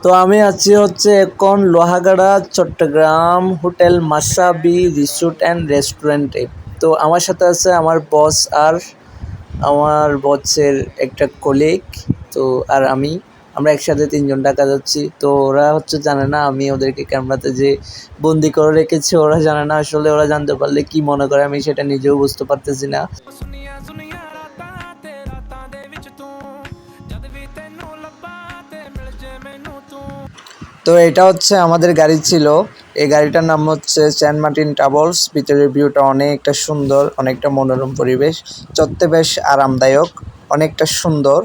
তো আমি আছি হচ্ছে এখন Lohagara Chittagong hotel Masabi resort and রেস্টুরেন্টে। তো আমার সাথে আছে আমার বস আর আমার বসের একটা কলিগ। তো আর আমরা একসাথে তিনজন ঢাকা যাচ্ছি। তো ওরা হচ্ছে জানে না আমি ওদেরকে ক্যামেরাতে যে বন্দি করে রেখেছি, ওরা জানে না। আসলে ওরা জানতে পারলে কি মনে করে আমি সেটা নিজেও বুঝতে পারতেছি না। ਸੁਨੀਆਂ ਸੁਨੀਆਂ ਰਾਤਾਂ ਤੇ ਰਾਤਾਂ ਦੇ ਵਿੱਚ ਤੂੰ ਜਦ ਵੀ ਤੈਨੂੰ ਲੱਭਾਂ ਤੇ ਮਿਲ ਜੇ ਮੈਨੂੰ ਤੂੰ। তো এটা হচ্ছে আমাদের গাড়ি ছিল। এই গাড়িটার নাম হচ্ছে সেন্ট মার্টিন ট্রাভেলস। ভিতরের ভিউটা অনেকটা সুন্দর, অনেকটা মনোরম পরিবেশ, চড়তে বেশ আরামদায়ক, অনেকটা সুন্দর।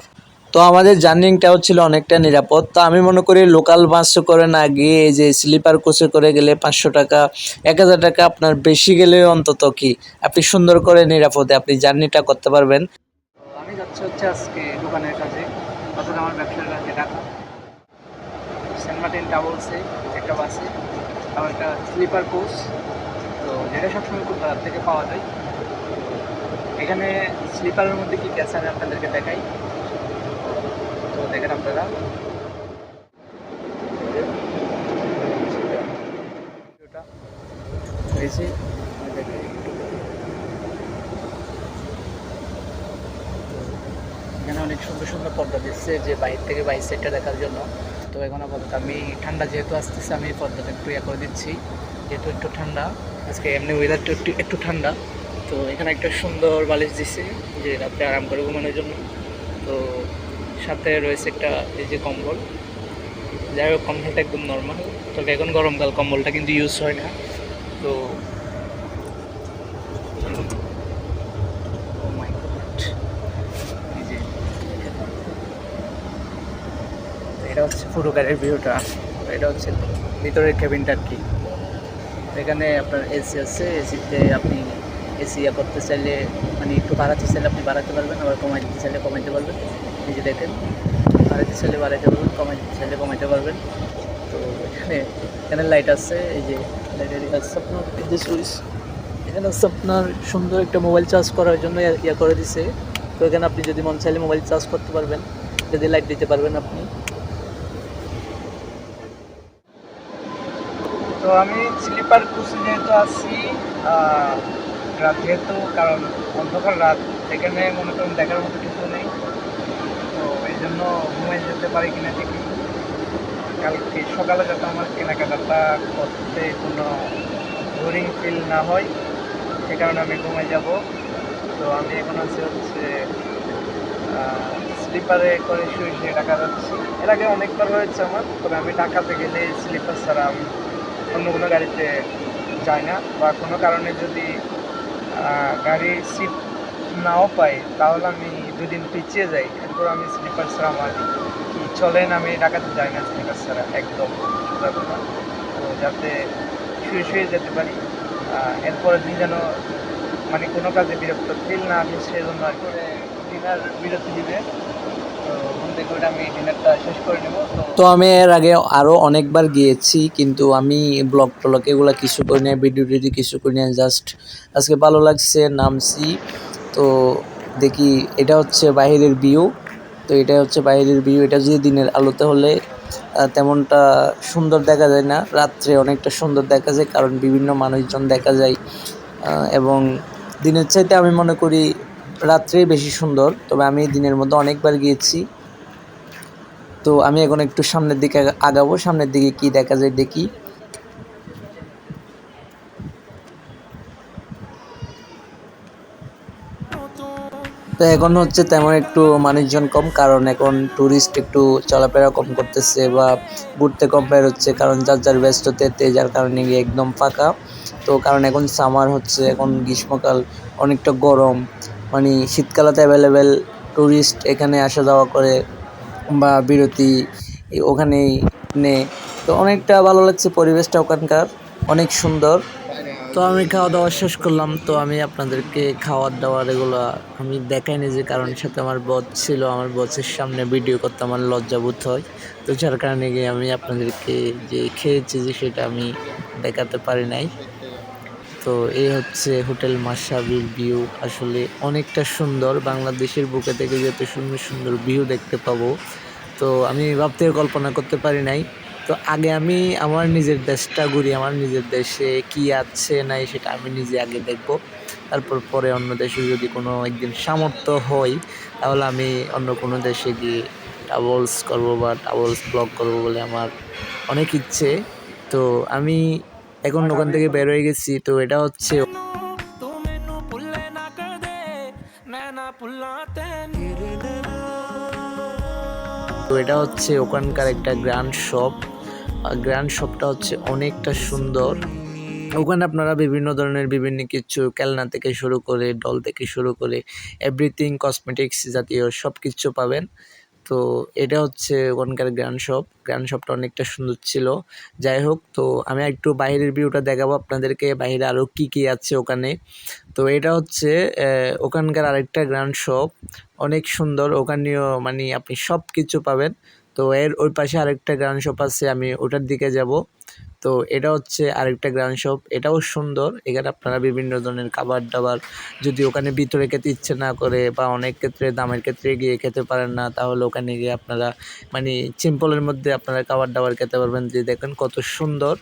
তো আমাদের জার্নিটাও ছিল অনেকটা নিরাপদ। তো আমি মনে করি লোকাল বাসে করে না গিয়ে এই যে স্লিপার কোচে করে গেলে 500 টাকা 1000 টাকা আপনার বেশি গেলেও অন্তত কি আপনি সুন্দর করে নিরাপদে আপনি জার্নিটা করতে পারবেন। আমি যাচ্ছি হচ্ছে আজকে দোকানের কাজে, অর্থাৎ আমার ব্যবসার কাজে ঢাকা সেন্ট মার্টিন ট্রাভেলসে একটা বাসে, আমার একটা স্লিপার কোচ, তো যেটা সবসময় খুব রাত থেকে পাওয়া যায়। এখানে স্লিপারের মধ্যে কী কী আছে আমি আপনাদেরকে দেখাই। তো দেখেন আপনারা ভিডিওটা হয়েছে। এখানে অনেক সুন্দর সুন্দর পর্দা দিচ্ছে যে বাইরে থেকে বাইরের সাইডটা দেখার জন্য। তো এখন আপাতত আমি ঠান্ডা যেহেতু আসতেছে আমি পর্দাটা একটু করে দিচ্ছি, যেহেতু একটু ঠান্ডা আজকে, এমনি ওয়েদারটা একটু একটু ঠান্ডা। তো এখানে একটা সুন্দর বালিশ দিচ্ছে যে রাত্রে আরাম করে ঘুমানোর জন্য। তো সাথে রয়েছে একটা এই যে কম্বল, যাই হোক কম্বলটা একদম নর্মাল, তবে এখন গরমকাল কম্বলটা কিন্তু ইউজ হয় না। তো oh my God, এই যে এটা হচ্ছে পুরো গাড়ির ভিউটা। এটা হচ্ছে ভিতরের কেবিনটা আর কি। এখানে আপনার এসি আছে, এসিতে আপনি এসি করতে চাইলে মানে একটু বাড়াতে চাইলে আপনি বাড়াতে পারবেন, আবার কমাই দিতে চাইলে কমাইতে পারবেন। এই যে দেখেন, বাড়াতে চাইলে বাড়াইতে পারবেন, কমাই দিতে চাইলে কমাইতে পারবেন। তো এখানে এখানে লাইট আছে, এই যে লাইটের আছে আপনার এই যে সুইচ, এখানে হচ্ছে আপনার সুন্দর একটা মোবাইল চার্জ করার জন্য ইয়া করে দিছে। তো এখানে আপনি যদি মন চাইলে মোবাইল চার্জ করতে পারবেন, যদি লাইট দিতে পারবেন আপনি। তো আমি স্লিপার কোচে যেহেতু আছি রাত যেহেতু, কারণ অন্ধকার রাত, এখানে মনে করুন দেখার মতো কিছু নেই। তো এই জন্য ঘুমাই যেতে পারি কিনা দেখি, কালকে সকালে যাতে আমার কেনাকাটা করতে কোনো বোরিং ফিল না হয়, সে কারণে আমি ঘুমাই যাব। তো আমি এখন আছি হচ্ছে স্লিপারে করে শুয়ে শুয়ে ঢাকা যাচ্ছি। এর আগে অনেকবার হয়েছে আমার, তবে আমি ঢাকাতে গেলে স্লিপার ছাড়া আমি অন্য কোনো গাড়িতে যাই না, বা কোনো কারণে যদি গাড়ির সিট নাও পাই তাহলে আমি দুদিন পিছিয়ে যাই, এরপর আমি স্লিপার ছাড়া আমার কি চলেন, আমি ঢাকাতে যাই না স্লিপার ছাড়া একদম সোজা কথা। তো যাতে শুয়ে শুয়ে যেতে পারি, এরপরের দিন যেন মানে কোনো কাজে বিরক্ত ফিল না আমি, সেজন্য আর করে ডিনার বিরতি দিবে। তো ঘুম থেকে উঠে আমি ডিনারটা শেষ করে নেব। তো আমি এর আগে আরও অনেকবার গিয়েছি, কিন্তু আমি ব্লগ টলগ এগুলো কিছু করি না, ভিডিও টিডিও কিছু করি না। জাস্ট আজকে ভালো লাগছে নামছি। তো দেখি এটা হচ্ছে বাইরের ভিউ। তো এটা হচ্ছে বাইরের ভিউ। এটা যদি দিনের আলোতে হলে তেমনটা সুন্দর দেখা যায় না, রাত্রে অনেকটা সুন্দর দেখা যায়, কারণ বিভিন্ন মানুষজন দেখা যায়। এবং দিনের চাইতে আমি মনে করি রাত্রেই বেশি সুন্দর। তবে আমি দিনের মধ্যে অনেকবার গিয়েছি। তো আমি এখন একটু সামনের দিকে আগাবো, সামনের দিকে কি দেখা যায় দেখি। তো এখন হচ্ছে তেমন একটু মানুষজন কম, কারণ এখন ট্যুরিস্ট একটু চলাফেরা কম করতেছে বা ঘুরতে কম বের হচ্ছে, কারণ যার যার ব্যস্ততে, যার কারণে গিয়ে একদম ফাঁকা। তো কারণ এখন সামার হচ্ছে, এখন গ্রীষ্মকাল, অনেকটা গরম, মানে শীতকালেতে অ্যাভেলেবেল ট্যুরিস্ট এখানে আসা যাওয়া করে বা বিরতি ওখানেই নেয়। তো অনেকটা ভালো লাগছে, পরিবেশটা ওখানকার অনেক সুন্দর। তো আমি খাওয়া দাওয়া শেষ করলাম। তো আমি আপনাদেরকে খাওয়ার দাওয়ার এগুলো আমি দেখাইনি, যে কারণ সাথে আমার বস ছিল, আমার বসের সামনে ভিডিও করতে আমার লজ্জাবোধ হয়। তো যার কারণে গিয়ে আমি আপনাদেরকে যে খেয়েছি যে সেটা আমি দেখাতে পারি নাই। তো এই হচ্ছে হোটেল মাসাবির ভিউ, আসলে অনেকটা সুন্দর। বাংলাদেশের বুকে থেকে যত সুন্দর সুন্দর ভিউ দেখতে পাবো, তো আমি ভাবতেও কল্পনা করতে পারি নাই। তো আগে আমি আমার নিজের দেশটা ঘুরি, আমার নিজের দেশে কি আছে নাই সেটা আমি নিজে আগে দেখব। তারপর পরে অন্য দেশে যদি কোনো একদিন সামর্থ্য হয় তাহলে আমি অন্য কোনো দেশে গিয়ে ট্রাভেলস করব বা ট্রাভেলস ব্লগ করব বলে আমার অনেক ইচ্ছে। তো আমি এখন ওখান থেকে বের হয়ে গেছি। তো এটা হচ্ছে ਤੂੰ ਮੈਨੂੰ ਭੁੱਲੇ ਨਾ ਕਦੇ ਮੈਂ ਨਾ ਭੁੱਲਾਂ ਤੈਨੂੰ তো এটা হচ্ছে ওখানকার একটা গ্র্যান্ড শপ। গ্র্যান্ড শপটা হচ্ছে অনেকটা সুন্দর। ওখানে আপনারা বিভিন্ন ধরনের বিভিন্ন কিছু খেলনা থেকে শুরু করে ডল থেকে শুরু করে এভরিথিং কসমেটিক্স জাতীয় সব কিছু পাবেন। তো এটা হচ্ছে ওখানকার গ্র্যান্ড শপটা অনেকটা সুন্দর ছিল। যাই হোক, তো আমি একটু বাইরের ভিউটা দেখাবো আপনাদেরকে, বাইরে আরও কি কি আছে ওখানে। তো এটা হচ্ছে ওখানকার আরেকটা গ্র্যান্ড শপ, অনেক সুন্দর। ওখানেও মানে আপনি সব কিছু পাবেন। তো এর ওই পাশে আরেকটা গ্র্যান্ড শপ আছে, আমি ওটার দিকে যাব। তো এটা হচ্ছে আরেকটা গ্র্যান্ড শপ, এটাও সুন্দর। এখানে আপনারা বিভিন্ন ধরনের খাবার দাবার যদি ওখানে ভিতরে খেতে ইচ্ছে না করে বা অনেক ক্ষেত্রে দামের ক্ষেত্রে গিয়ে খেতে পারেন না, তাহলে ওখানে গিয়ে আপনারা মানে সিম্পলের মধ্যে আপনারা খাবার দাবার খেতে পারবেন। যে দেখেন কত সুন্দর।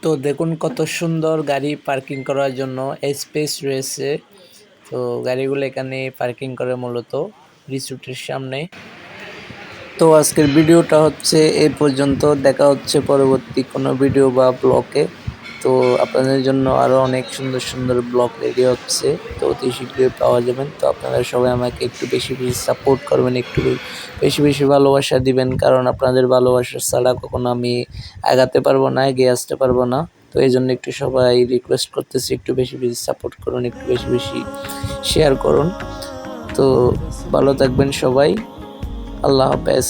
তো দেখুন কত সুন্দর গাড়ি পার্কিং করার জন্য স্পেস রয়েছে। তো গাড়িগুলো এখানে পার্কিং করে মূলত রিসোর্টের সামনে। তো আজকের ভিডিওটা হচ্ছে এই পর্যন্ত, দেখা হচ্ছে পরবর্তী কোনো ভিডিও বা ব্লগে। তো আপনাদের জন্য আরও অনেক সুন্দর সুন্দর ব্লগ রেডি হচ্ছে, তো অতি শীঘ্রই পাওয়া যাবেন। তো আপনারা সবাই আমাকে একটু বেশি বেশি সাপোর্ট করবেন, একটু বেশি বেশি ভালোবাসা দিবেন, কারণ আপনাদের ভালোবাসা ছাড়া কখনো আমি আগাতে পারবো না, এগিয়ে আসতে পারবো না। তো এই জন্য একটু সবাই রিকোয়েস্ট করতেছি, একটু বেশি বেশি সাপোর্ট করুন, একটু বেশি বেশি শেয়ার করুন। তো ভালো থাকবেন সবাই, আল্লাহ হাফেজ।